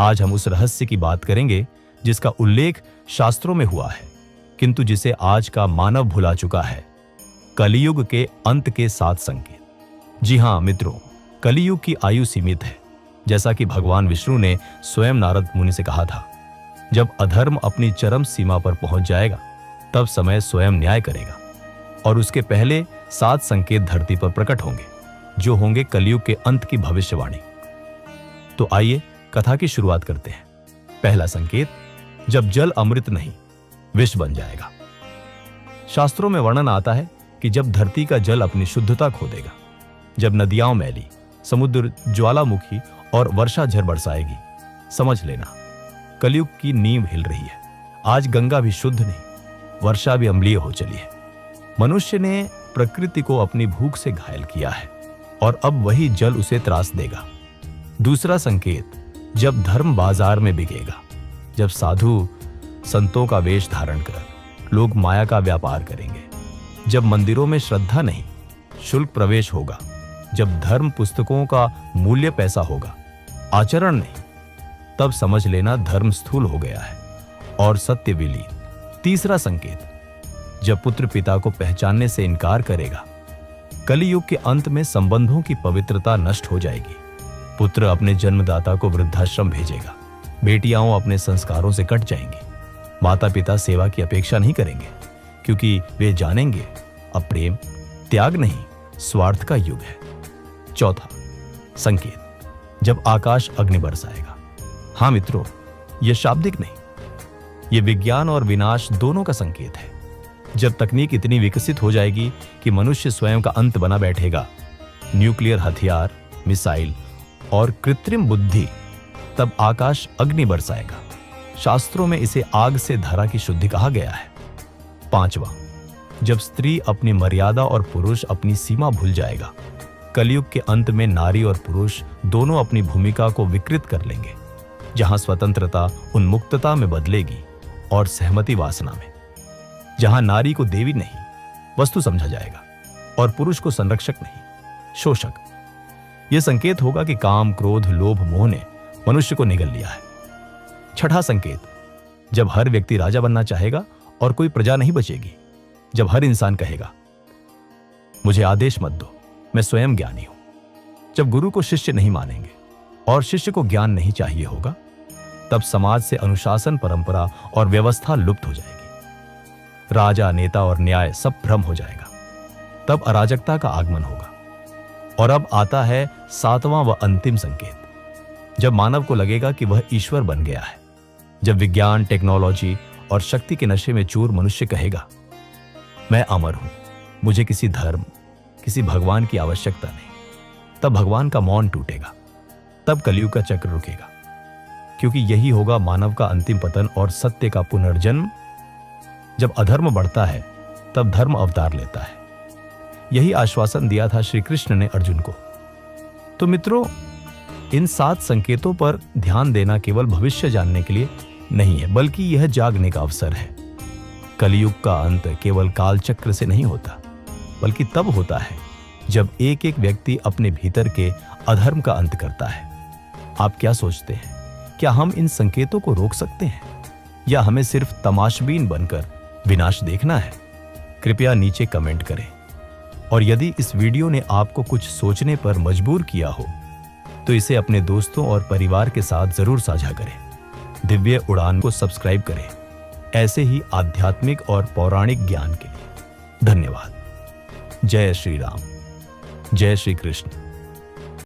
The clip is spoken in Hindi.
आज हम उस रहस्य की बात करेंगे जिसका उल्लेख शास्त्रों में हुआ है, किंतु जिसे आज का मानव भुला चुका है। कलियुग के अंत के 7 संकेत। जी हां मित्रों, कलियुग की आयु सीमित है। जैसा कि भगवान विष्णु ने स्वयं नारद मुनि से कहा था, जब अधर्म अपनी चरम सीमा पर पहुंच जाएगा तब समय स्वयं न्याय करेगा और उसके पहले 7 संकेत धरती पर प्रकट होंगे, जो होंगे कलियुग के अंत की भविष्यवाणी। तो आइए कथा की शुरुआत करते हैं। पहला संकेत, जब जल अमृत नहीं विष बन जाएगा। शास्त्रों में वर्णन आता है कि जब धरती का जल अपनी शुद्धता खो देगा, जब नदियां मैली, समुद्र ज्वालामुखी और वर्षा झर बरसाएगी, समझ लेना कलियुग की नींव हिल रही है। आज गंगा भी शुद्ध नहीं, वर्षा भी अम्लीय हो चली है। मनुष्य ने प्रकृति को अपनी भूख से घायल किया है और अब वही जल उसे त्रास देगा। दूसरा संकेत, जब धर्म बाजार में बिकेगा, जब साधु संतों का वेश धारण कर लोग माया का व्यापार करेंगे, जब मंदिरों में श्रद्धा नहीं शुल्क प्रवेश होगा, जब धर्म पुस्तकों का मूल्य पैसा होगा, आचरण नहीं, तब समझ लेना धर्म स्थूल हो गया है और सत्य विलीन। तीसरा संकेत, जब पुत्र पिता को पहचानने से इनकार करेगा, कलियुग के अंत में संबंधों की पवित्रता नष्ट हो जाएगी। पुत्र अपने जन्मदाता को वृद्धाश्रम भेजेगा, बेटियां अपने संस्कारों से कट जाएंगी, माता पिता सेवा की अपेक्षा नहीं करेंगे, क्योंकि वे जानेंगे अब प्रेम त्याग नहीं स्वार्थ का युग है। चौथा संकेत, जब आकाश अग्नि बरसाएगा। हां मित्रों, यह शाब्दिक नहीं, यह विज्ञान और विनाश दोनों का संकेत है। जब तकनीक इतनी विकसित हो जाएगी कि मनुष्य स्वयं का अंत बना बैठेगा, न्यूक्लियर हथियार, मिसाइल और कृत्रिम बुद्धि, तब आकाश अग्नि बरसाएगा। शास्त्रों में इसे आग से धरा की शुद्धि कहा गया है। पांचवा, जब स्त्री अपनी मर्यादा और पुरुष अपनी सीमा भूल जाएगा। कलयुग के अंत में नारी और पुरुष दोनों अपनी भूमिका को विकृत कर लेंगे, जहां स्वतंत्रता उन्मुक्तता में बदलेगी और सहमति वासना में, जहां नारी को देवी नहीं वस्तु समझा जाएगा और पुरुष को संरक्षक नहीं शोषक। यह संकेत होगा कि काम, क्रोध, लोभ, मोह ने मनुष्य को निगल लिया है। छठा संकेत, जब हर व्यक्ति राजा बनना चाहेगा और कोई प्रजा नहीं बचेगी। जब हर इंसान कहेगा, मुझे आदेश मत दो, मैं स्वयं ज्ञानी हूं। जब गुरु को शिष्य नहीं मानेंगे और शिष्य को ज्ञान नहीं चाहिए होगा, तब समाज से अनुशासन, परंपरा और व्यवस्था लुप्त हो जाएगी। राजा, नेता और न्याय सब भ्रम हो जाएगा। तब अराजकता का आगमन होगा। और अब आता है 7वां व अंतिम संकेत, जब मानव को लगेगा कि वह ईश्वर बन गया है। जब विज्ञान, टेक्नोलॉजी और शक्ति के नशे में चूर मनुष्य कहेगा, मैं अमर हूं, मुझे किसी धर्म, किसी भगवान की आवश्यकता नहीं, तब भगवान का मौन टूटेगा। तब कलयुग का चक्र रुकेगा, क्योंकि यही होगा मानव का अंतिम पतन और सत्य का पुनर्जन्म। जब अधर्म बढ़ता है तब धर्म अवतार लेता है। यही आश्वासन दिया था श्री कृष्ण ने अर्जुन को। तो मित्रों, इन 7 संकेतों पर ध्यान देना केवल भविष्य जानने के लिए नहीं है, बल्कि यह जागने का अवसर है। कलियुग का अंत केवल कालचक्र से नहीं होता, बल्कि तब होता है जब एक एक व्यक्ति अपने भीतर के अधर्म का अंत करता है। आप क्या सोचते हैं? क्या हम इन संकेतों को रोक सकते हैं, या हमें सिर्फ तमाशबीन बनकर विनाश देखना है? कृपया नीचे कमेंट करें। और यदि इस वीडियो ने आपको कुछ सोचने पर मजबूर किया हो, तो इसे अपने दोस्तों और परिवार के साथ जरूर साझा करें। दिव्य उड़ान को सब्सक्राइब करें, ऐसे ही आध्यात्मिक और पौराणिक ज्ञान के लिए। धन्यवाद। जय श्री राम, जय श्री कृष्ण।